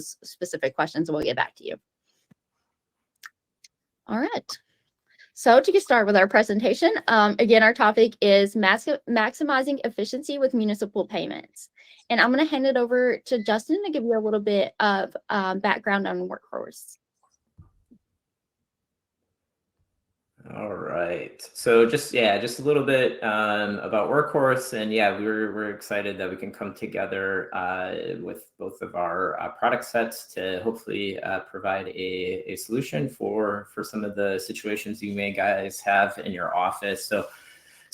specific questions and we'll get back to you. All right. So to get started with our presentation, again, our topic is maximizing efficiency with municipal payments. And I'm going to hand it over to Justin to give you a little bit of background on Workhorse. All right. So just a little bit about Workhorse, and we're excited that we can come together with both of our product sets to hopefully provide a solution for some of the situations you may guys have in your office. So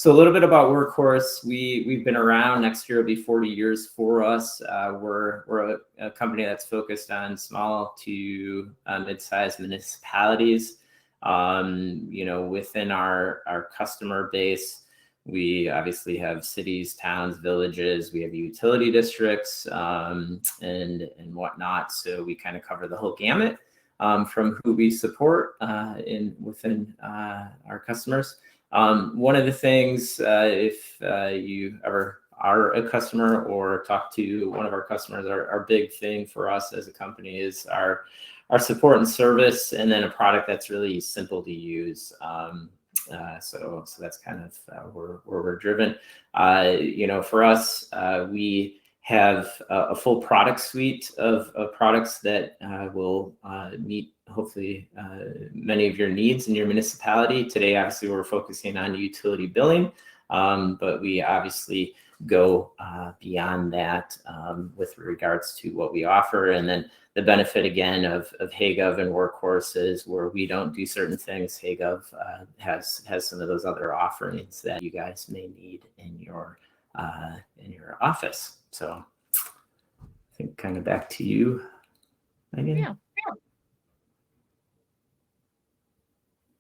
a little bit about Workhorse. We've been around. Next year will be 40 years for us. We're a company that's focused on small to mid-sized municipalities. Within our customer base, we obviously have cities, towns, villages, we have utility districts, and whatnot. So we kind of cover the whole gamut from who we support within our customers. One of the things, if you ever are a customer or talk to one of our customers, our big thing for us as a company is our support and service, and then a product that's really simple to use. So that's kind of where we're driven. For us, we have a full product suite of products that will meet hopefully many of your needs in your municipality. Today, obviously, we're focusing on utility billing, but we obviously go beyond that with regards to what we offer. And then the benefit again of HeyGov and Workhorse is where we don't do certain things, HeyGov has some of those other offerings that you guys may need in your office. So I think kind of back to you, Megan. Yeah.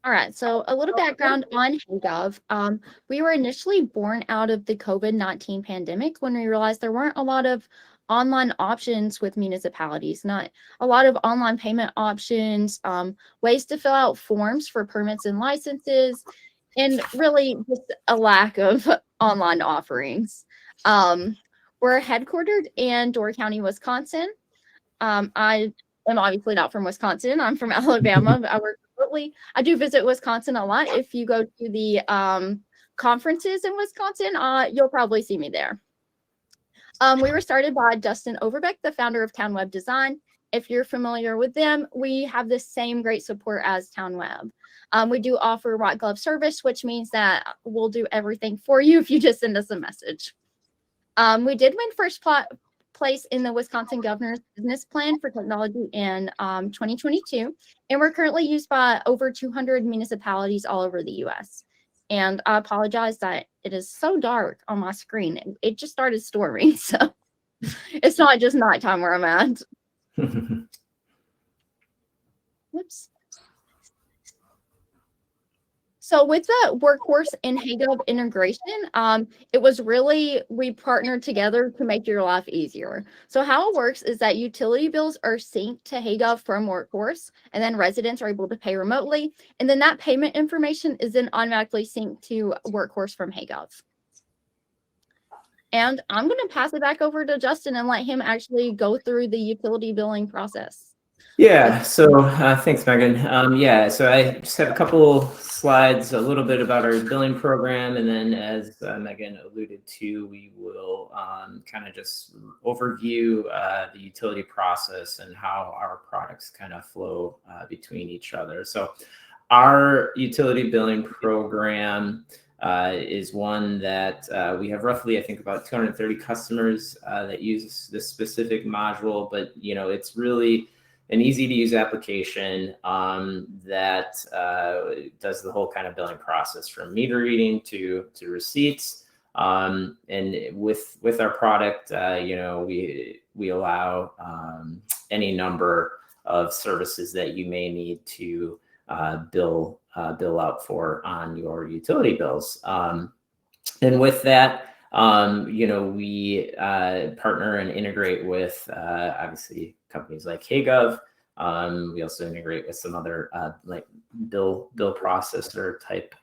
All right, so a little background on HeyGov. We were initially born out of the COVID-19 pandemic when we realized there weren't a lot of online options with municipalities, not a lot of online payment options, ways to fill out forms for permits and licenses, and really just a lack of online offerings. We're headquartered in Door County, Wisconsin. I am obviously not from Wisconsin. I'm from Alabama. I work remotely. I do visit Wisconsin a lot. If you go to the conferences in Wisconsin, you'll probably see me there. We were started by Dustin Overbeck, the founder of Town Web Design. If you're familiar with them, we have the same great support as Town Web. We do offer white glove service, which means that we'll do everything for you if you just send us a message. We did win first place in the Wisconsin Governor's Business Plan for Technology in 2022, and we're currently used by over 200 municipalities all over the U.S. And I apologize that it is so dark on my screen. It just started storming, so it's not just nighttime where I'm at. Whoops. So with the Workhorse and HeyGov integration, it was really, we partnered together to make your life easier. So how it works is that utility bills are synced to HeyGov from Workhorse, and then residents are able to pay remotely. And then that payment information is then automatically synced to Workhorse from HeyGov. And I'm going to pass it back over to Justin and let him actually go through the utility billing process. Yeah, so thanks, Megan. So I just have a couple slides, a little bit about our billing program, and then as Megan alluded to, we will kind of just overview the utility process and how our products kind of flow between each other. So our utility billing program is one that we have roughly, I think, about 230 customers that use this specific module, but it's really an easy to use application that does the whole kind of billing process from meter reading to receipts. And with our product, we allow any number of services that you may need to bill out for on your utility bills. And with that, we partner and integrate with obviously companies like HeyGov. We also integrate with some other like bill processor type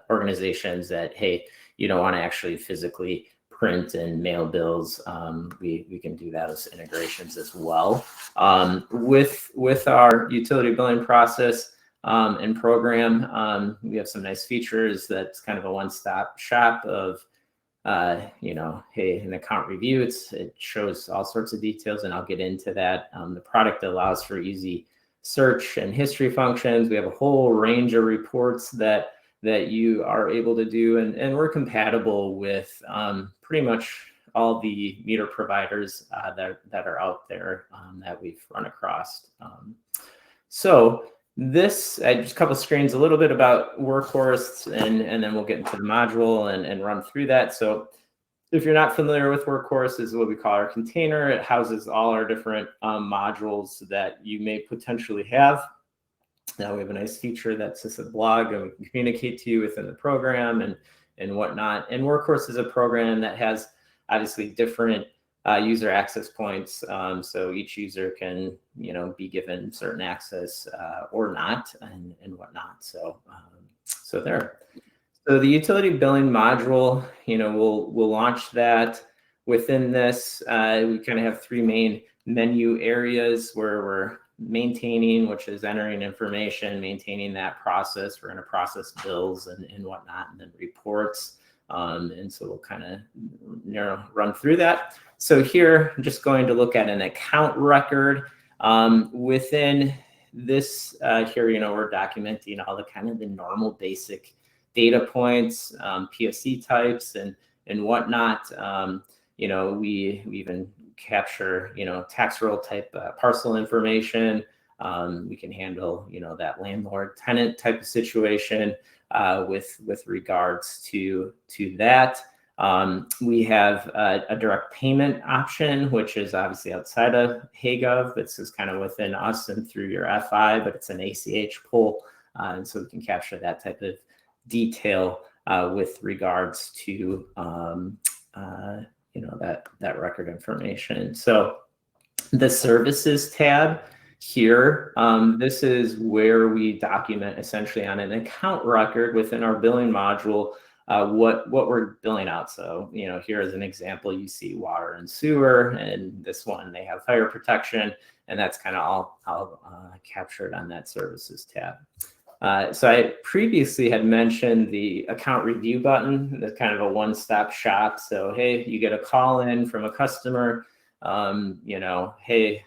organizations that, hey, you don't want to actually physically print and mail bills, we can do that as integrations as well. With our utility billing process and program, we have some nice features that's kind of a one-stop shop of, hey, an account review, it shows all sorts of details, and I'll get into that. The product allows for easy search and history functions. We have a whole range of reports that you are able to do, and we're compatible with pretty much all the meter providers that are out there that we've run across. So this, just a couple screens, a little bit about Workhorse, and then we'll get into the module and run through that. So if you're not familiar with Workhorse, this is what we call our container. It houses all our different modules that you may potentially have. Now we have a nice feature that's just a blog, and we can communicate to you within the program and whatnot. And Workhorse is a program that has obviously different user access points. So each user can, be given certain access or not, and whatnot. So there. So the utility billing module, we'll launch that. Within this, we kind of have three main menu areas where we're maintaining, which is entering information, maintaining that process. We're going to process bills and whatnot, and then reports. And so we'll kind of run through that. So here, I'm just going to look at an account record. Within this here, we're documenting all the kind of the normal basic data points, PSC types and whatnot. We even capture, tax roll type parcel information. We can handle, that landlord tenant type of situation with regards to that. We have a direct payment option, which is obviously outside of HeyGov. This is kind of within us and through your FI, but it's an ACH pull. And so we can capture that type of detail with regards to that record information. So the services tab here, this is where we document essentially on an account record within our billing module what we're billing out. So here as an example, you see water and sewer, and this one they have fire protection, and that's kind of all captured on that services tab. So I previously had mentioned the account review button. That's kind of a one-stop shop. So, hey, you get a call in from a customer, hey,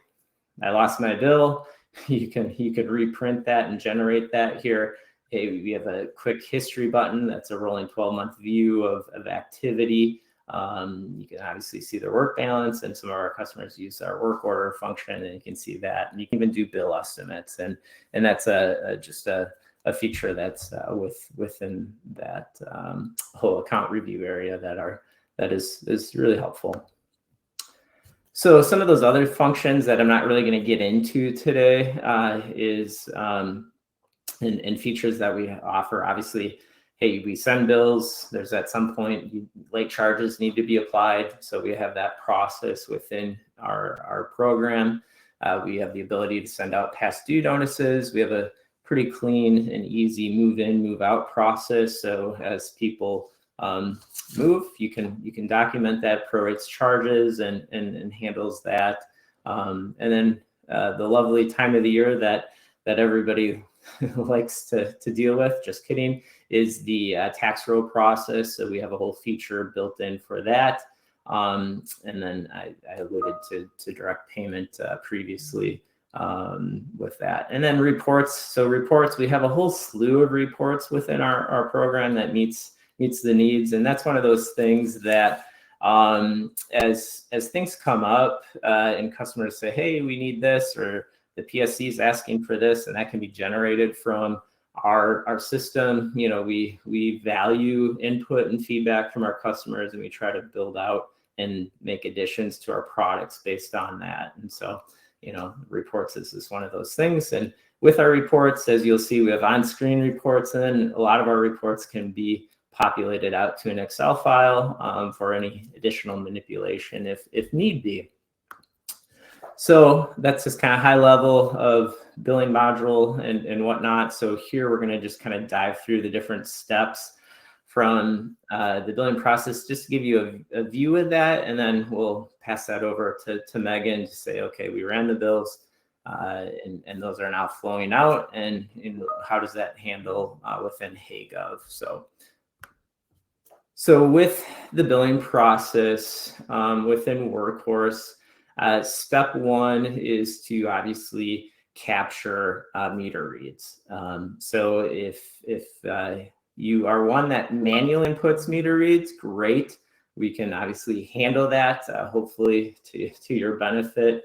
I lost my bill. You could reprint that and generate that here. Hey, we have a quick history button. That's a rolling 12-month view of activity. You can obviously see their work balance, and some of our customers use our work order function, and you can see that. And you can even do bill estimates, and that's just a feature that's within that whole account review area that is really helpful. So some of those other functions that I'm not really going to get into today is and features that we offer. Obviously, hey, we send bills. There's at some point late charges need to be applied. So we have that process within our program. We have the ability to send out past due notices. We have a pretty clean and easy move in, move out process. So as people move, you can document that, prorates charges and handles that. And then the lovely time of the year that everybody likes to deal with, just kidding, is the tax roll process. So we have a whole feature built in for that. And then I alluded to direct payment previously with that. And then reports. So reports, we have a whole slew of reports within our program that meets the needs. And that's one of those things that as things come up and customers say, hey, we need this, or the PSC is asking for this, and that can be generated from our system. We value input and feedback from our customers, and we try to build out and make additions to our products based on that. And so, reports is one of those things. And with our reports, as you'll see, we have on-screen reports, and then a lot of our reports can be populated out to an Excel file for any additional manipulation if need be. So that's just kind of high level of billing module and whatnot. So here we're going to just kind of dive through the different steps from the billing process, just to give you a view of that, and then we'll pass that over to Megan to say, okay, we ran the bills, and those are now flowing out, and how does that handle within HeyGov? So with the billing process within Workhorse, step one is to obviously capture meter reads. So if you are one that manually inputs meter reads, great. We can obviously handle that, hopefully to your benefit.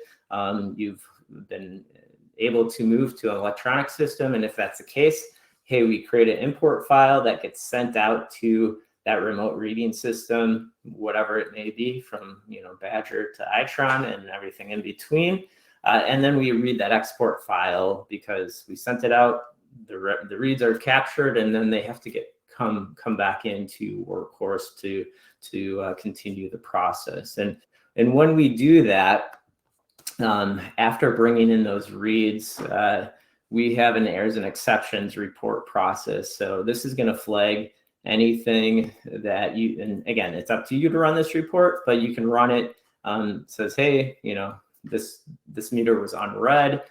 You've been able to move to an electronic system, and if that's the case, hey, we create an import file that gets sent out to that remote reading system, whatever it may be, from Badger to Itron and everything in between. And then we read that export file because we sent it out. The reads are captured, and then they have to come back into Workhorse to continue the process. And when we do that, after bringing in those reads, we have an errors and exceptions report process. So this is going to flag anything that and again, it's up to you to run this report, but you can run it. Says, hey, this meter was on red.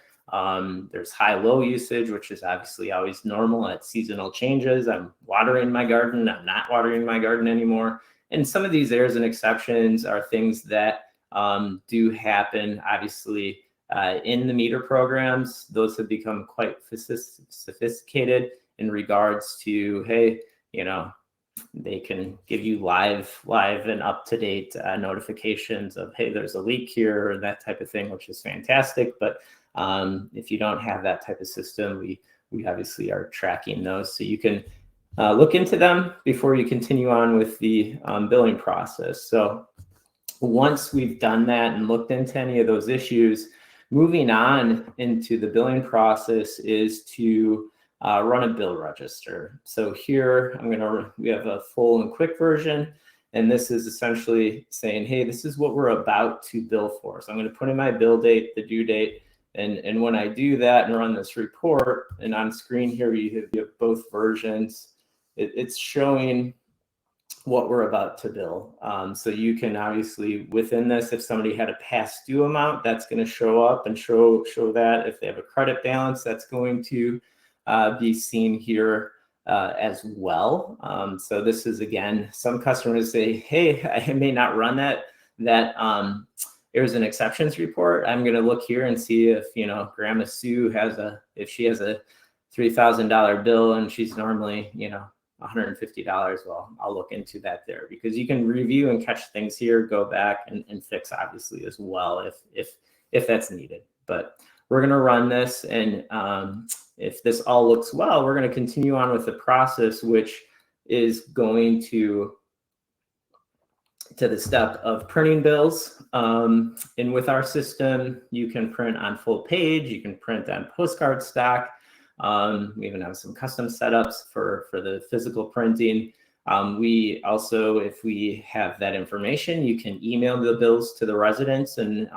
There's high-low usage, which is obviously always normal at seasonal changes. I'm watering my garden. I'm not watering my garden anymore. And some of these errors and exceptions are things that do happen, obviously, in the meter programs. Those have become quite sophisticated in regards to, hey, they can give you live and up-to-date notifications of, hey, there's a leak here, or that type of thing, which is fantastic. But if you don't have that type of system, we obviously are tracking those. So you can look into them before you continue on with the billing process. So once we've done that and looked into any of those issues, moving on into the billing process is to run a bill register. So here we have a full and quick version, and this is essentially saying, hey, this is what we're about to bill for. So I'm going to put in my bill date, the due date, and when I do that and run this report, and on screen here you have both versions, it's showing what we're about to bill. So you can obviously, within this, if somebody had a past due amount, that's going to show up and show that. If they have a credit balance, that's going to be seen here as well. So this is, again, some customers say, hey, I may not run that errors and exceptions report. I'm going to look here and see if Grandma Sue if she has a $3,000 bill and she's normally $150. Well, I'll look into that there, because you can review and catch things here, go back and fix, obviously, as well if that's needed. But we're going to run this, and if this all looks well, we're going to continue on with the process, which is going to the step of printing bills. And with our system, you can print on full page, you can print on postcard stock. We even have some custom setups for the physical printing. We also, if we have that information, you can email the bills to the residents and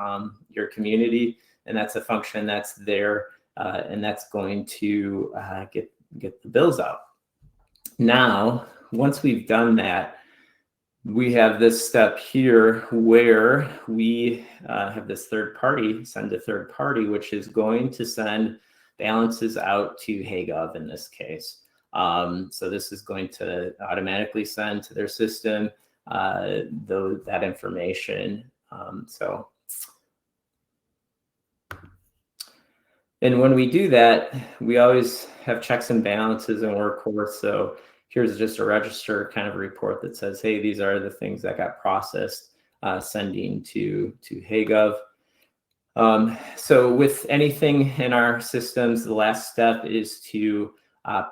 your community, and that's a function that's there, and that's going to get the bills out. Now, once we've done that, we have this step here where we have this third party, send to third party, which is going to send balances out to HeyGov in this case. So this is going to automatically send to their system that information. And when we do that, we always have checks and balances in Workhorse. So here's just a register kind of report that says, hey, these are the things that got processed, sending to HeyGov. So with anything in our systems, the last step is to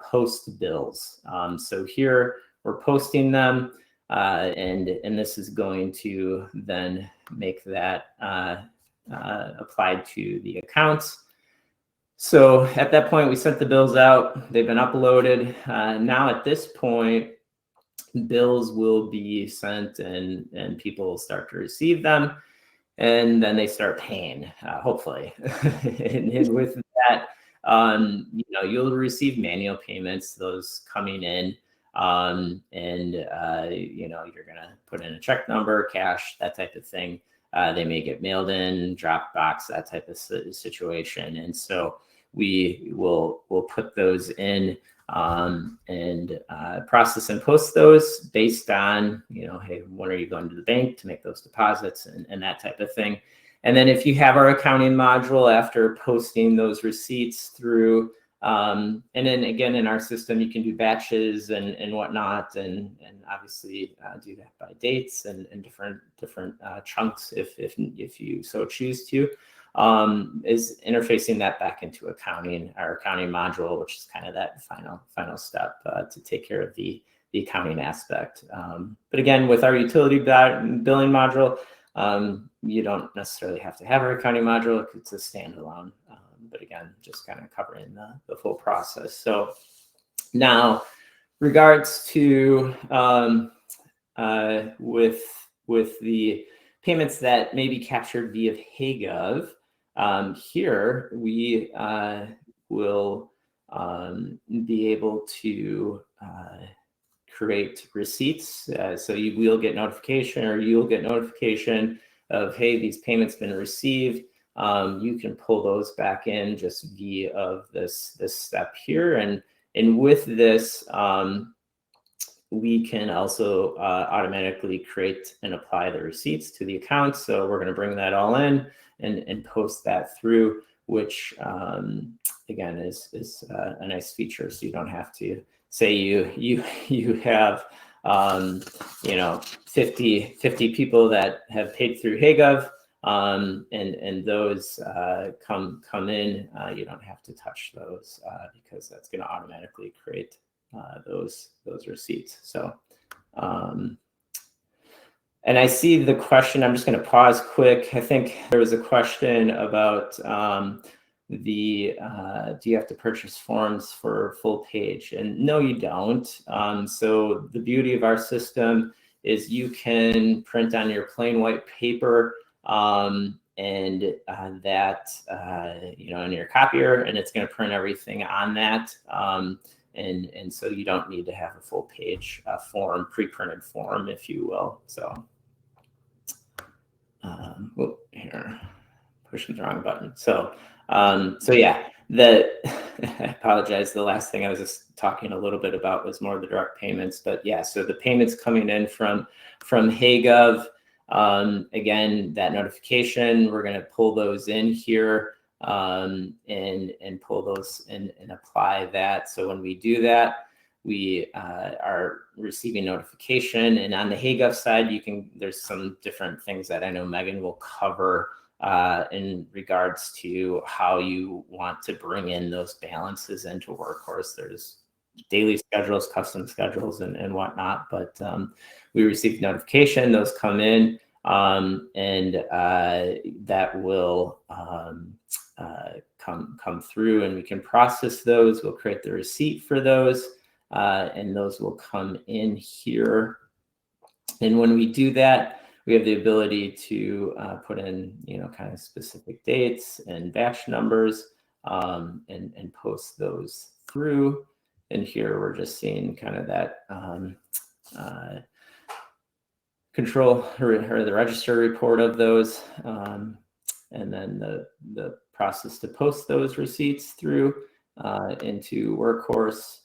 post bills. So here we're posting them, and this is going to then make that applied to the accounts. So at that point, we sent the bills out. They've been uploaded. Now at this point, bills will be sent, and people will start to receive them, and then they start paying, hopefully. and with that, you'll receive manual payments, those coming in. You know, you're going to put in a check number, cash, that type of thing. They may get mailed in, Dropbox, that type of situation. And so we'll put those in and process and post those based on, you know, hey, when are you going to the bank to make those deposits and that type of thing. And then if you have our accounting module, after posting those receipts through, and then again, in our system, you can do batches and whatnot, and obviously do that by dates and different chunks if you so choose to. Is interfacing that back into accounting, our accounting module, which is kind of that final step to take care of the accounting aspect. But again, with our utility billing module, you don't necessarily have to have our accounting module. It's a standalone. But again, just kind of covering the full process. So now, regards to with the payments that may be captured via HeyGov, here we will be able to create receipts. So you will get notification, or you'll get notification of, hey, these payments been received. You can pull those back in just via this step here, and with this, we can also automatically create and apply the receipts to the account. So we're going to bring that all in and post that through, which again is a nice feature. So you don't have to say you have you know 50 people that have paid through HeyGov. And those come in, you don't have to touch those because that's going to automatically create those receipts. So, and I see the question. I'm just going to pause quick. I think there was a question about do you have to purchase forms for full page? And no, you don't. So the beauty of our system is you can print on your plain white paper. And that, you know, in your copier, and it's going to print everything on that. And so you don't need to have a full page form, pre-printed form, if you will. So, here, pushing the wrong button. So, so yeah, I apologize. The last thing I was just talking a little bit about was more of the direct payments, but yeah, so the payments coming in from HeyGov. Again, that notification, we're going to pull those in here and pull those and apply that. So when we do that, we are receiving notification. And on the HeyGov side, there's some different things that I know Megan will cover in regards to how you want to bring in those balances into Workhorse. There's daily schedules, custom schedules, and whatnot. But we receive notification; those come in, and that will come through, and we can process those. We'll create the receipt for those, and those will come in here. And when we do that, we have the ability to put in, you know, kind of specific dates and batch numbers, and post those through. And here we're just seeing kind of that control or the register report of those, and then the process to post those receipts through into Workhorse.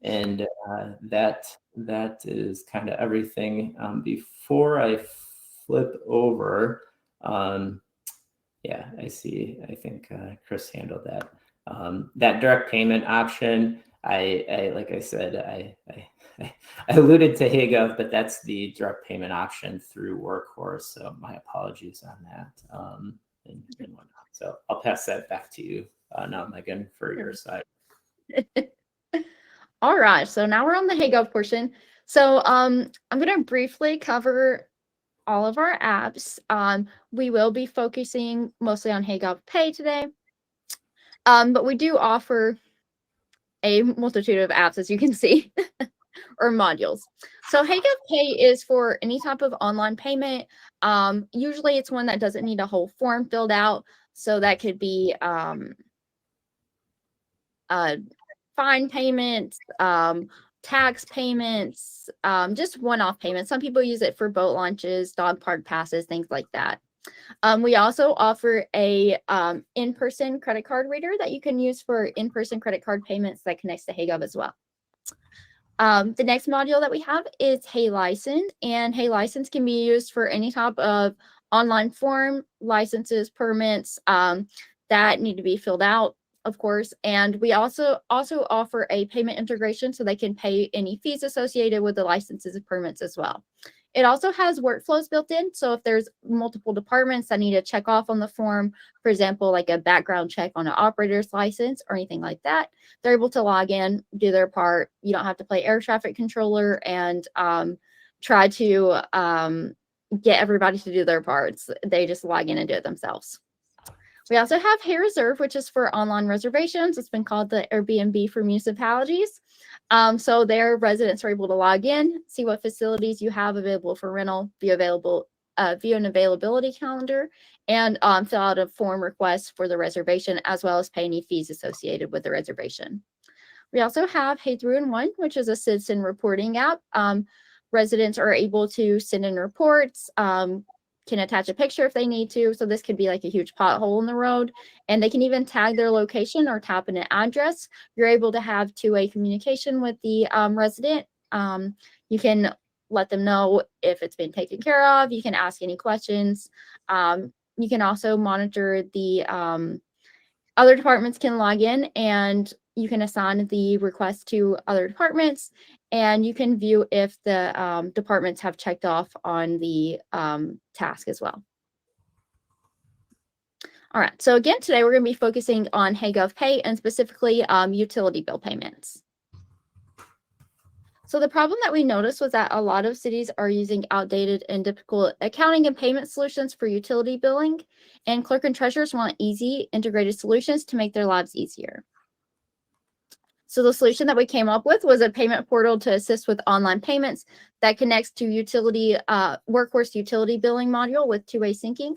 And that is kind of everything. Before I flip over, yeah, I see. I think Chris handled that. That direct payment option, I like I said, I alluded to HeyGov, but that's the direct payment option through Workhorse. So my apologies on that, and whatnot. So I'll pass that back to you now, Megan, for your side. All right, so now we're on the HeyGov portion. So I'm going to briefly cover all of our apps. We will be focusing mostly on HeyGov Pay today, but we do offer a multitude of apps, as you can see, or modules. So HeyGov Pay is for any type of online payment. Usually it's one that doesn't need a whole form filled out. So that could be fine payments, tax payments, just one-off payments. Some people use it for boat launches, dog park passes, things like that. We also offer a in-person credit card reader that you can use for in-person credit card payments that connects to HeyGov as well. The next module that we have is HeyLicense, and HeyLicense can be used for any type of online form, licenses, permits that need to be filled out, of course. And we also offer a payment integration so they can pay any fees associated with the licenses and permits as well. It also has workflows built in. So if there's multiple departments that need to check off on the form, for example, like a background check on an operator's license or anything like that, they're able to log in, do their part. You don't have to play air traffic controller and try to get everybody to do their parts. They just log in and do it themselves. We also have Hey Reserve, which is for online reservations. It's been called the Airbnb for municipalities. So their residents are able to log in, see what facilities you have available for rental, view an availability calendar, and fill out a form request for the reservation, as well as pay any fees associated with the reservation. We also have Hey 3-in-1, which is a citizen reporting app. Residents are able to send in reports, can attach a picture if they need to. So this could be like a huge pothole in the road, and they can even tag their location or tap in an address. You're able to have two-way communication with the resident. You can let them know if it's been taken care of. You can ask any questions. You can also monitor the other departments can log in, and you can assign the request to other departments, and you can view if the departments have checked off on the task as well. All right, so again, today we're going to be focusing on HeyGov Pay and specifically utility bill payments. So the problem that we noticed was that a lot of cities are using outdated and difficult accounting and payment solutions for utility billing, and clerk and treasurers want easy integrated solutions to make their lives easier. So the solution that we came up with was a payment portal to assist with online payments that connects to Workhorse utility billing module with two-way syncing.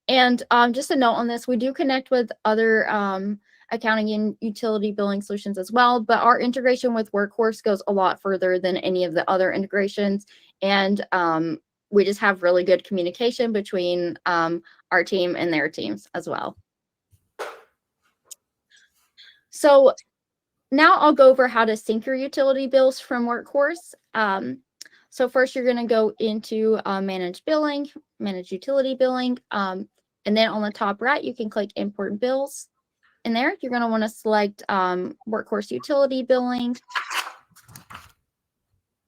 And just a note on this, we do connect with other accounting and utility billing solutions as well, but our integration with Workhorse goes a lot further than any of the other integrations. And we just have really good communication between our team and their teams as well. So now I'll go over how to sync your utility bills from Workhorse. So first you're going to go into manage billing, manage utility billing, and then on the top right, you can click import bills. In there, you're going to want to select Workhorse utility billing.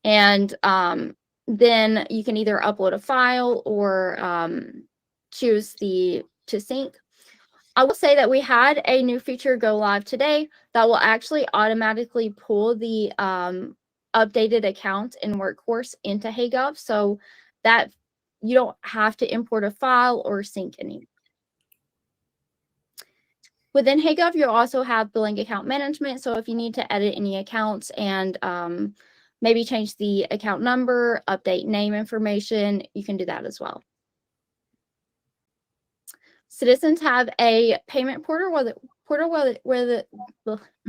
And then you can either upload a file or choose to sync. I will say that we had a new feature go live today that will actually automatically pull the updated account in Workhorse into HeyGov, so that you don't have to import a file or sync any. Within HeyGov, you'll also have billing account management. So if you need to edit any accounts and maybe change the account number, update name information, you can do that as well. Citizens have a payment portal I'm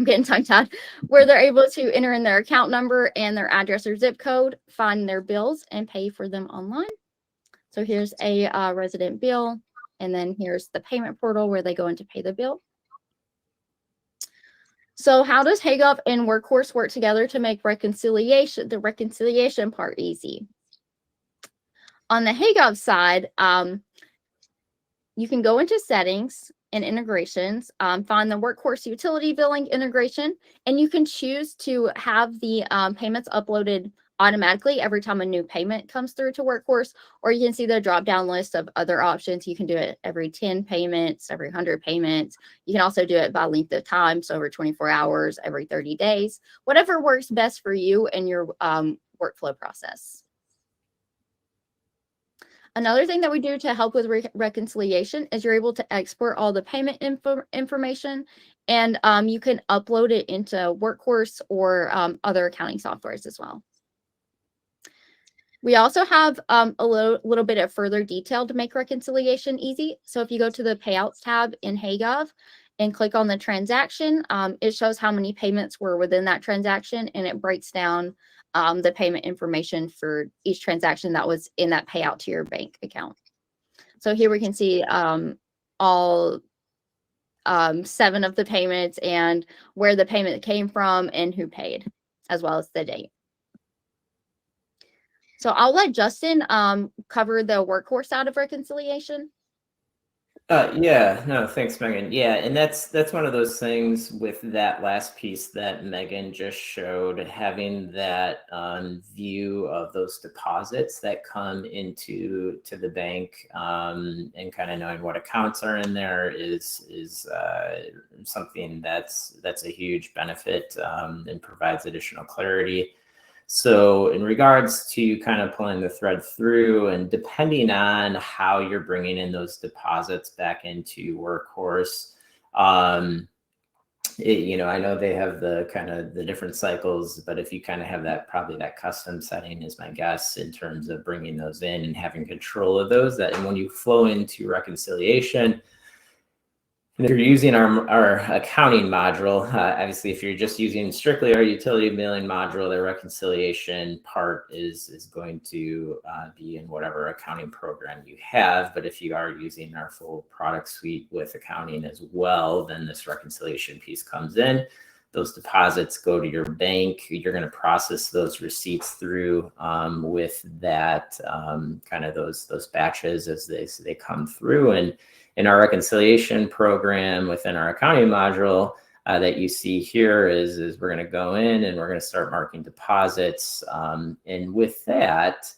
getting tongue-tied, where they're able to enter in their account number and their address or zip code, find their bills, and pay for them online. So here's a resident bill, and then here's the payment portal where they go in to pay the bill. So how does HeyGov and Workhorse work together to make the reconciliation part easy? On the HeyGov side, you can go into settings and integrations, find the Workhorse utility billing integration, and you can choose to have the payments uploaded automatically every time a new payment comes through to Workhorse, or you can see the drop-down list of other options. You can do it every 10 payments, every 100 payments. You can also do it by length of time, so over 24 hours, every 30 days, whatever works best for you and your workflow process. Another thing that we do to help with reconciliation is you're able to export all the payment information, and you can upload it into Workhorse or other accounting softwares as well. We also have a little bit of further detail to make reconciliation easy. So if you go to the payouts tab in HeyGov and click on the transaction, it shows how many payments were within that transaction, and it breaks down the payment information for each transaction that was in that payout to your bank account. So here we can see all 7 of the payments and where the payment came from and who paid, as well as the date. So I'll let Justin cover the workhorse out of reconciliation. Yeah, no, thanks, Megan. Yeah, and that's one of those things with that last piece that Megan just showed, having that view of those deposits that come into the bank, and kind of knowing what accounts are in there is something that's a huge benefit, and provides additional clarity. So in regards to kind of pulling the thread through, and depending on how you're bringing in those deposits back into Workhorse, I know they have the kind of the different cycles, but if you kind of have that, probably that custom setting is my guess in terms of bringing those in and having control of those, that and when you flow into reconciliation, and if you're using our accounting module, obviously, if you're just using strictly our utility billing module, the reconciliation part is going to be in whatever accounting program you have. But if you are using our full product suite with accounting as well, then this reconciliation piece comes in. Those deposits go to your bank. You're going to process those receipts through with that kind of those batches as they come through. And in our reconciliation program within our accounting module that you see here is we're going to go in and we're going to start marking deposits. And with that,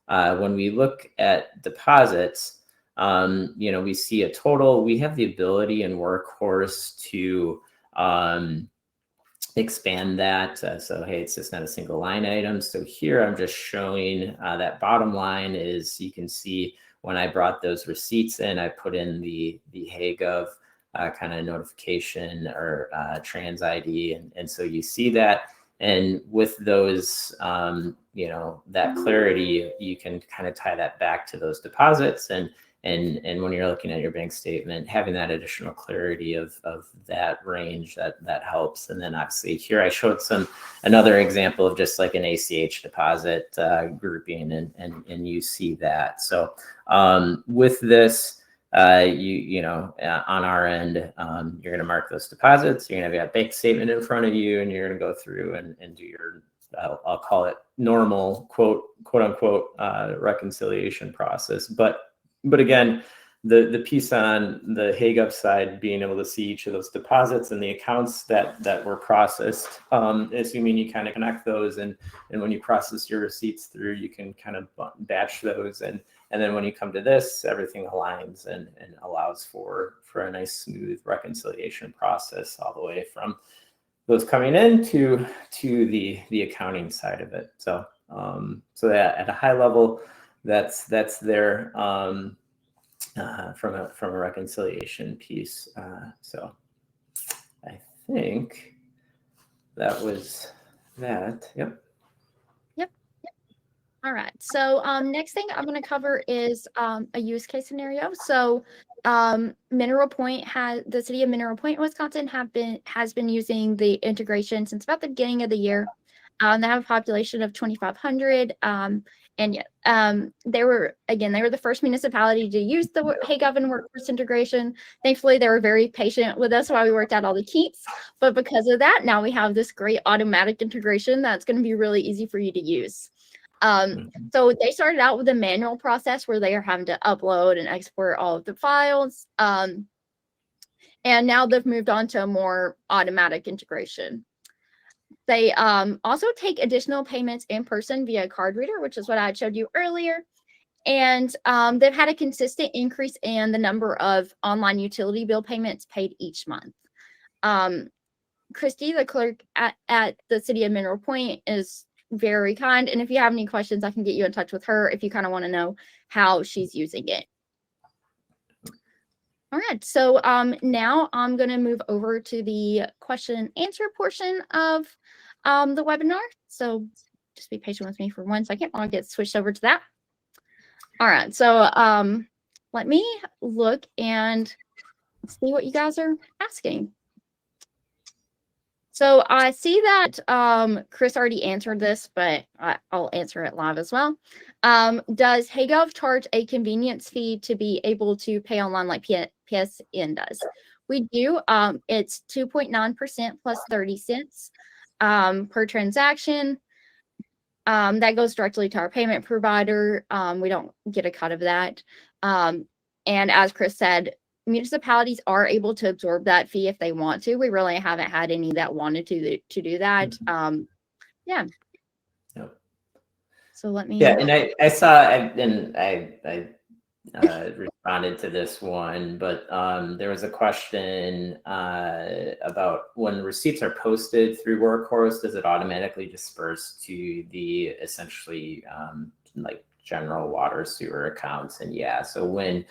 when we look at deposits, we see a total. We have the ability in Workhorse to expand that. So, hey, it's just not a single line item. So here I'm just showing that bottom line is, you can see when I brought those receipts in, I put in the HeyGov kind of notification or trans ID. And so you see that. And with those, that clarity, you can kind of tie that back to those deposits. And when you're looking at your bank statement, having that additional clarity of that range, that helps. And then obviously here I showed another example of just like an ACH deposit grouping, and you see that. So with this, on our end, you're going to mark those deposits. You're going to have a bank statement in front of you, and you're going to go through and do your, I'll call it normal quote unquote reconciliation process. But again, the piece on the HeyGov side, being able to see each of those deposits and the accounts that were processed, assuming you kind of connect those, and when you process your receipts through, you can kind of batch those, and then when you come to this, everything aligns and allows for a nice smooth reconciliation process all the way from those coming in to the accounting side of it. So that at a high level, that's there from a reconciliation piece. So I think that was that. Yep. All right. So next thing I'm going to cover is a use case scenario. So Mineral Point the city of Mineral Point, Wisconsin has been using the integration since about the beginning of the year. They have a population of 2,500. And yet, they were the first municipality to use the HeyGov and Workhorse integration. Thankfully, they were very patient with us while we worked out all the kinks. But because of that, now we have this great automatic integration that's going to be really easy for you to use. So they started out with a manual process where they are having to upload and export all of the files. And now they've moved on to a more automatic integration. They also take additional payments in person via card reader, which is what I showed you earlier. And they've had a consistent increase in the number of online utility bill payments paid each month. Christy, the clerk at the city of Mineral Point, is very kind. And if you have any questions, I can get you in touch with her if you kind of want to know how she's using it. All right, so now I'm going to move over to the question and answer portion of the webinar. So just be patient with me for 1 second while I get switched over to that. All right, so let me look and see what you guys are asking. So I see that Chris already answered this, but I'll answer it live as well. Does HeyGov charge a convenience fee to be able to pay online like PSN does? We do. It's 2.9% plus 30 cents per transaction. That goes directly to our payment provider. We don't get a cut of that. And as Chris said, municipalities are able to absorb that fee if they want to. We really haven't had any that wanted to do that. Yeah. Yep. So let me. Yeah, and I saw, and I responded to this one, but there was a question about when receipts are posted through Workhorse, does it automatically disperse to the essentially like general water sewer accounts? And yeah, so when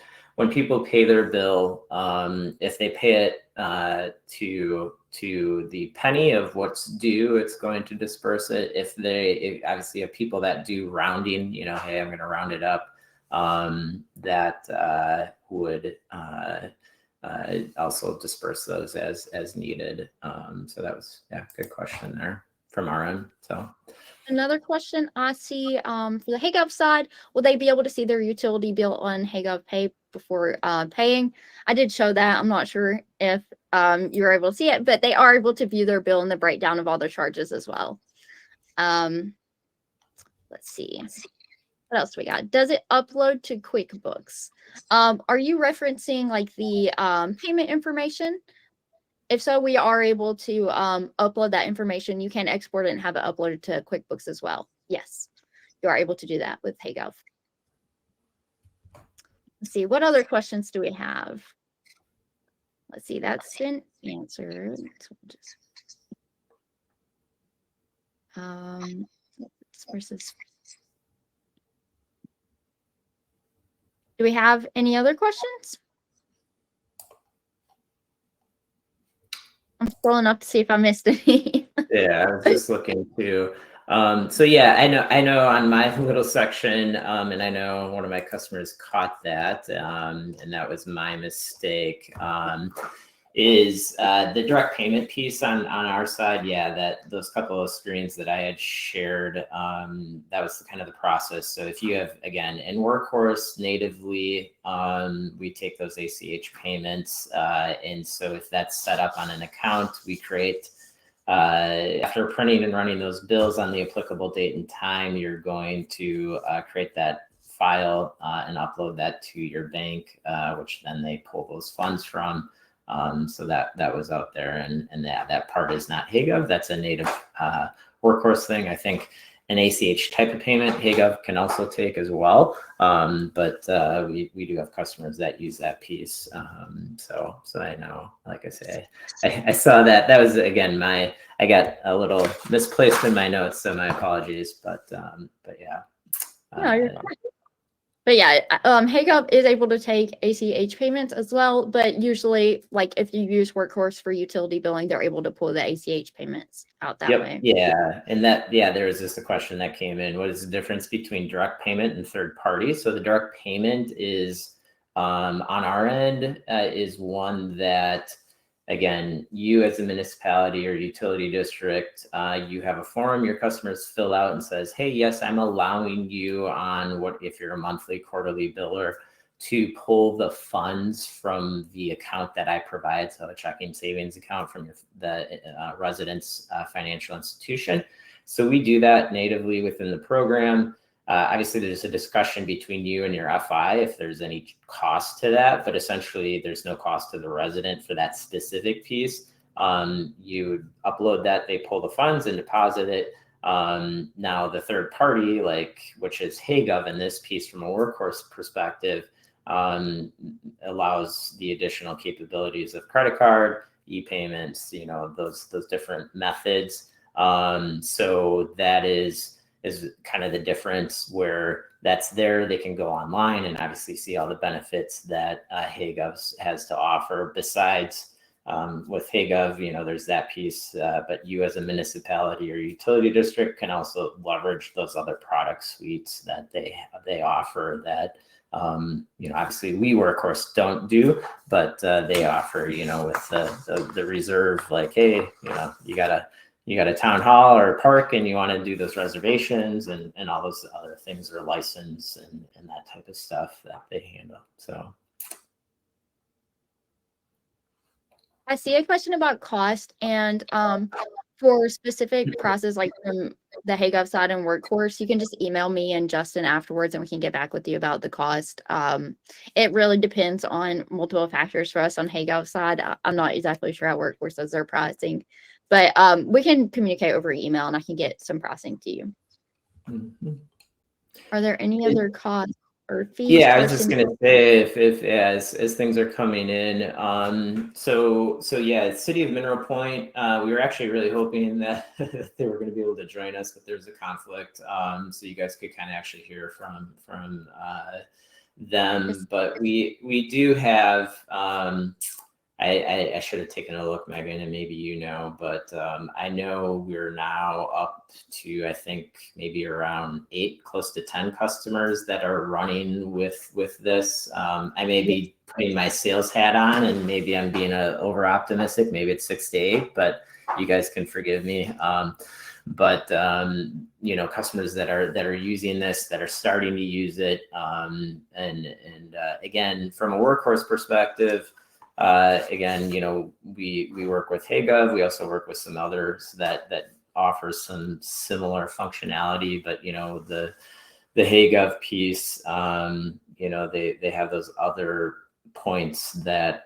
people pay their bill, if they pay it to the penny of what's due, it's going to disperse it. If obviously have people that do rounding, you know, hey, I'm going to round it up, that would also disperse those as needed. So that was, yeah, good question there from our end. So another question I see for the HeyGov side, will they be able to see their utility bill on HeyGov Pay before paying? I did show that. I'm not sure if you're able to see it, but they are able to view their bill and the breakdown of all their charges as well. Let's see. What else do we got? Does it upload to QuickBooks? Are you referencing like the payment information? If so, we are able to upload that information. You can export it and have it uploaded to QuickBooks as well. Yes, you are able to do that with HeyGov. Let's see, what other questions do we have? Let's see, that's been answered. Versus. Do we have any other questions? I'm scrolling up to see if I missed any. Yeah, I was just looking too. So yeah, I know on my little section, and I know one of my customers caught that, and that was my mistake. Is the direct payment piece on our side? Yeah, that those couple of screens that I had shared, that was kind of the process. So if you have, again, in Workhorse natively, we take those ACH payments, and so if that's set up on an account, we create. After printing and running those bills on the applicable date and time, you're going to create that file and upload that to your bank, which then they pull those funds from. So that was out there, and that part is not HeyGov. That's a native Workhorse thing. I think an ACH type of payment HeyGov can also take as well, but we do have customers that use that piece. So I know, like I say, I saw that was, again, I got a little misplaced in my notes, so my apologies. But yeah. No, you're fine. But yeah, HeyGov is able to take ACH payments as well, but usually, like if you use Workhorse for utility billing, they're able to pull the ACH payments out that way. Yeah, and there was just a question that came in. What is the difference between direct payment and third party? So the direct payment is on our end is one that, again, you as a municipality or utility district, you have a form your customers fill out and says, hey, yes, I'm allowing you on if you're a monthly, quarterly biller, to pull the funds from the account that I provide, so a checking savings account from the resident's financial institution. So we do that natively within the program. Obviously, there's a discussion between you and your FI if there's any cost to that, but essentially there's no cost to the resident for that specific piece. You upload that, they pull the funds and deposit it. Now the third party, which is HeyGov in this piece from a Workhorse perspective, allows the additional capabilities of credit card, e-payments, those different methods. So that is kind of the difference, where that's there. They can go online and obviously see all the benefits that HeyGov has to offer, besides with HeyGov, there's that piece, but you as a municipality or utility district can also leverage those other product suites that they offer that, obviously we Workhorse don't do, but they offer, with the reserve, like, hey, you got a town hall or a park and you want to do those reservations and all those other things are licensed and that type of stuff that they handle. So. I see a question about cost, and for specific process like from the HeyGov side and Workhorse, you can just email me and Justin afterwards and we can get back with you about the cost. It really depends on multiple factors for us on HeyGov side. I'm not exactly sure how Workhorse does their pricing, but we can communicate over email and I can get some pricing to you. Mm-hmm. Are there any other costs or fees? Yeah, I was just gonna say if as things are coming in, so yeah, City of Mineral Point, we were actually really hoping that they were going to be able to join us, but there's a conflict, so you guys could kind of actually hear from them. But we do have. I should have taken a look, Megan, and maybe but I know we're now up to, I think, maybe around 8, close to 10 customers that are running with this. I may be putting my sales hat on, and maybe I'm being over optimistic. Maybe it's 6 to 8, but you guys can forgive me. But customers that are using this, that are starting to use it, and again, from a Workhorse perspective. Again, we work with HeyGov. We also work with some others that offers some similar functionality, but the HeyGov piece, they have those other points that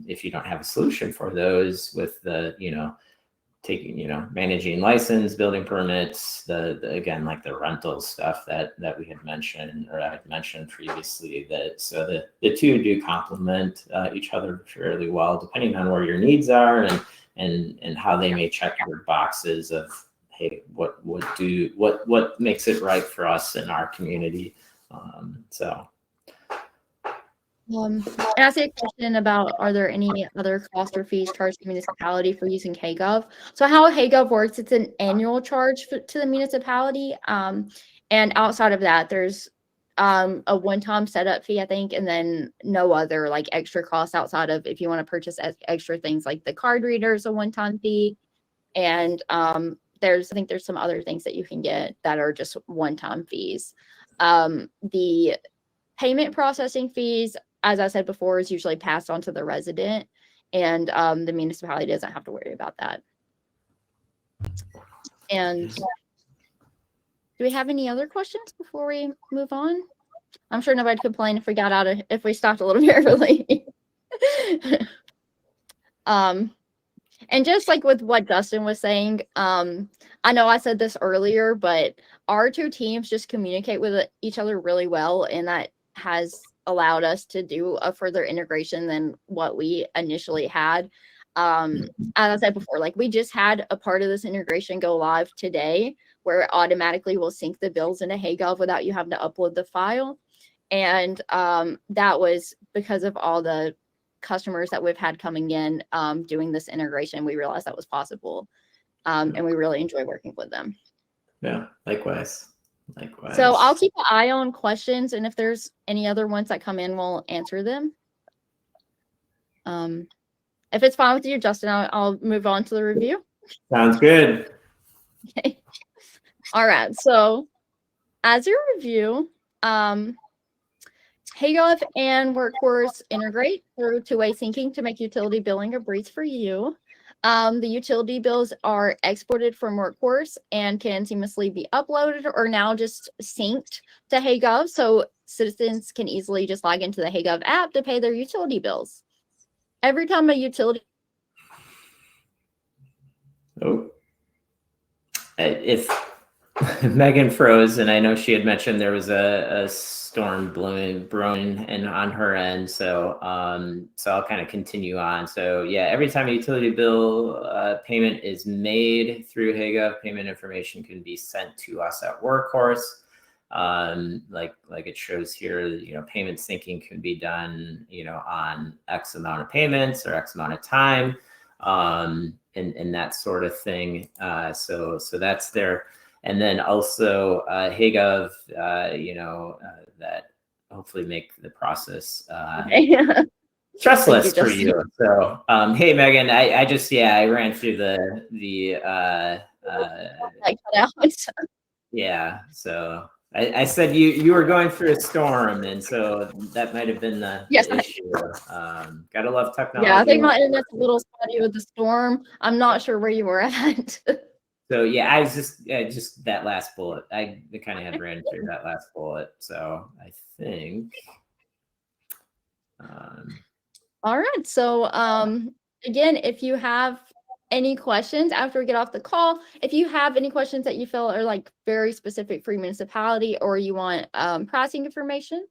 if you don't have a solution for those with the taking managing license, building permits, the again, like the rental stuff that we had mentioned, or I had mentioned previously, that so the two do complement each other fairly well, depending on where your needs are and how they may check your boxes of, hey, what makes it right for us in our community. And I see a question about, are there any other costs or fees charged to the municipality for using HeyGov? So how HeyGov works, it's an annual charge to the municipality. And outside of that, there's a one-time setup fee, I think, and then no other like extra costs outside of if you want to purchase extra things like the card readers, a one-time fee. And I think there's some other things that you can get that are just one-time fees. The payment processing fees, as I said before, is usually passed on to the resident, and the municipality doesn't have to worry about that. And do we have any other questions before we move on? I'm sure nobody'd complain if we got out of, if we stopped a little bit early. And just like with what Justin was saying, I know I said this earlier, but our two teams just communicate with each other really well, and that has allowed us to do a further integration than what we initially had. As I said before, like we just had a part of this integration go live today, where it automatically will sync the bills into HeyGov without you having to upload the file. And that was because of all the customers that we've had coming in doing this integration. We realized that was possible, and we really enjoy working with them. Yeah, likewise. So I'll keep an eye on questions, and if there's any other ones that come in, we'll answer them. If it's fine with you, Justin, I'll move on to the review. Sounds good. Okay. All right. So as your review, HeyGov and Workhorse integrate through two-way syncing to make utility billing a breeze for you. The utility bills are exported from Workhorse and can seamlessly be uploaded or now just synced to HeyGov, so citizens can easily just log into the HeyGov app to pay their utility bills. Every time a utility... Oh. If Megan froze, and I know she had mentioned there was a storm brewing and on her end, so I'll kind of continue on. So yeah, every time a utility bill payment is made through HeyGov, payment information can be sent to us at Workhorse. Like it shows here, payment syncing can be done, on X amount of payments or X amount of time, and that sort of thing. So that's there. And then also HeyGov, that hopefully make the process stressless for you. So, hey, Megan, I ran through yeah. So I said you were going through a storm, and so that might have been the issue. Gotta love technology. Yeah, I think my internet's a little spotty with the storm. I'm not sure where you were at. So yeah, I was just that last bullet. I kind of had ran through that last bullet. So I think. All right. So again, if you have any questions after we get off the call, if you have any questions that you feel are like very specific for your municipality, or you want pricing information,